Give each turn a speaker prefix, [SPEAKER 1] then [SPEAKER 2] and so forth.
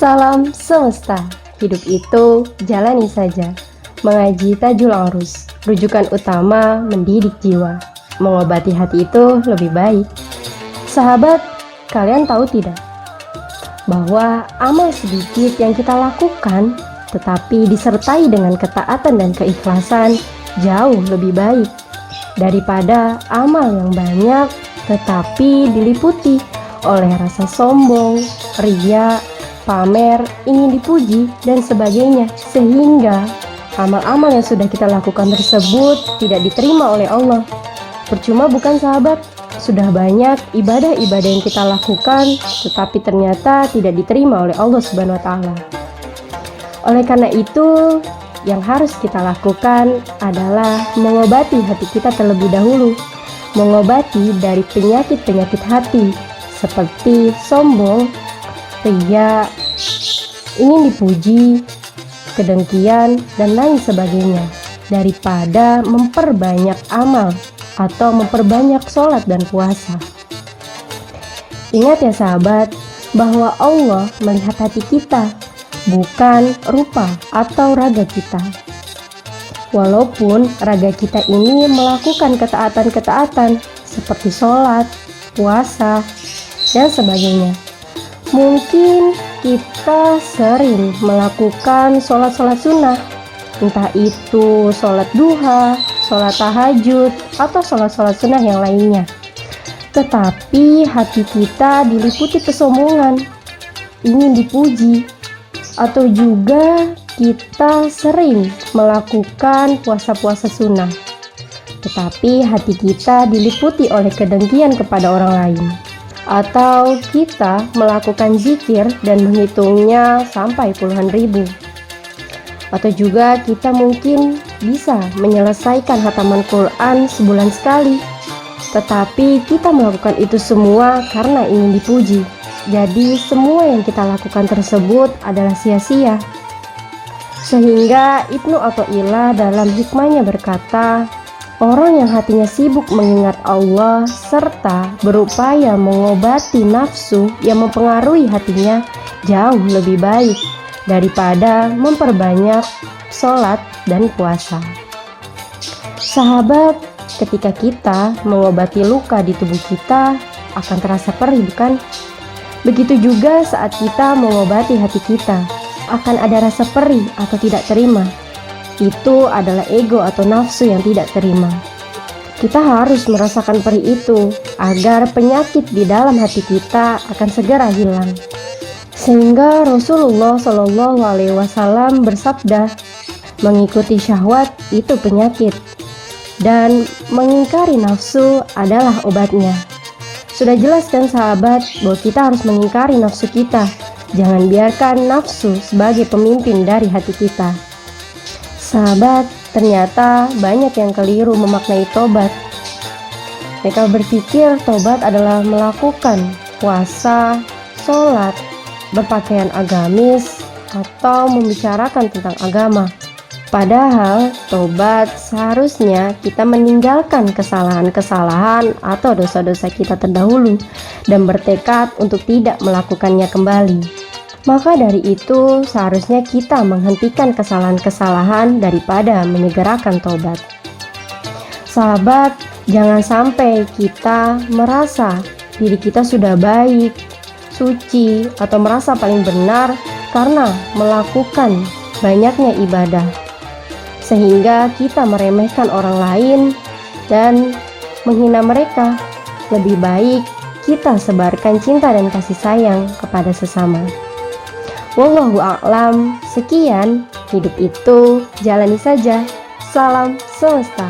[SPEAKER 1] Salam semesta, hidup itu jalani saja. Mengaji Tajul Arus, rujukan utama mendidik jiwa. Mengobati hati itu lebih baik. Sahabat, kalian tahu tidak bahwa amal sedikit yang kita lakukan tetapi disertai dengan ketaatan dan keikhlasan jauh lebih baik daripada amal yang banyak tetapi diliputi oleh rasa sombong, riya, pamer, ingin dipuji, dan sebagainya, sehingga amal-amal yang sudah kita lakukan tersebut tidak diterima oleh Allah. Percuma bukan sahabat? Sudah banyak ibadah-ibadah yang kita lakukan tetapi ternyata tidak diterima oleh Allah Subhanahu wa Ta'ala. Oleh karena itu, yang harus kita lakukan adalah mengobati hati kita terlebih dahulu, mengobati dari penyakit-penyakit hati seperti sombong, riya, ingin dipuji, kedengkian, dan lain sebagainya, daripada memperbanyak amal atau memperbanyak sholat dan puasa. Ingat ya sahabat, bahwa Allah melihat hati kita, bukan rupa atau raga kita. Walaupun raga kita ini melakukan ketaatan-ketaatan seperti sholat, puasa, dan sebagainya. Mungkin kita sering melakukan sholat-sholat sunnah, entah itu sholat duha, sholat tahajud, atau sholat-sholat sunnah yang lainnya. Tetapi hati kita diliputi kesombongan, ingin dipuji, atau juga kita sering melakukan puasa-puasa sunnah, tetapi hati kita diliputi oleh kedengkian kepada orang lain. Atau kita melakukan zikir dan menghitungnya sampai puluhan ribu. Atau juga kita mungkin bisa menyelesaikan hataman Quran sebulan sekali, tetapi kita melakukan itu semua karena ingin dipuji. Jadi semua yang kita lakukan tersebut adalah sia-sia. Sehingga Ibnu Athaillah dalam hikmahnya berkata, orang yang hatinya sibuk mengingat Allah serta berupaya mengobati nafsu yang mempengaruhi hatinya jauh lebih baik daripada memperbanyak sholat dan puasa. Sahabat, ketika kita mengobati luka di tubuh kita akan terasa perih, bukan? Begitu juga saat kita mengobati hati kita, akan ada rasa perih atau tidak terima. Itu adalah ego atau nafsu yang tidak terima. Kita harus merasakan perih itu agar penyakit di dalam hati kita akan segera hilang. Sehingga Rasulullah SAW bersabda, mengikuti syahwat itu penyakit dan mengingkari nafsu adalah obatnya. Sudah jelas kan sahabat bahwa kita harus mengingkari nafsu kita. Jangan biarkan nafsu sebagai pemimpin dari hati kita. Sahabat, ternyata banyak yang keliru memaknai tobat. Mereka berpikir tobat adalah melakukan puasa, sholat, berpakaian agamis, atau membicarakan tentang agama. Padahal tobat seharusnya kita meninggalkan kesalahan-kesalahan atau dosa-dosa kita terdahulu dan bertekad untuk tidak melakukannya kembali. Maka dari itu seharusnya kita menghentikan kesalahan-kesalahan daripada menyegerakan tobat. Sahabat, jangan sampai kita merasa diri kita sudah baik, suci, atau merasa paling benar karena melakukan banyaknya ibadah, sehingga kita meremehkan orang lain dan menghina mereka. Lebih baik kita sebarkan cinta dan kasih sayang kepada sesama. Wallahu a'lam. Sekian, hidup itu jalani saja. Salam semesta.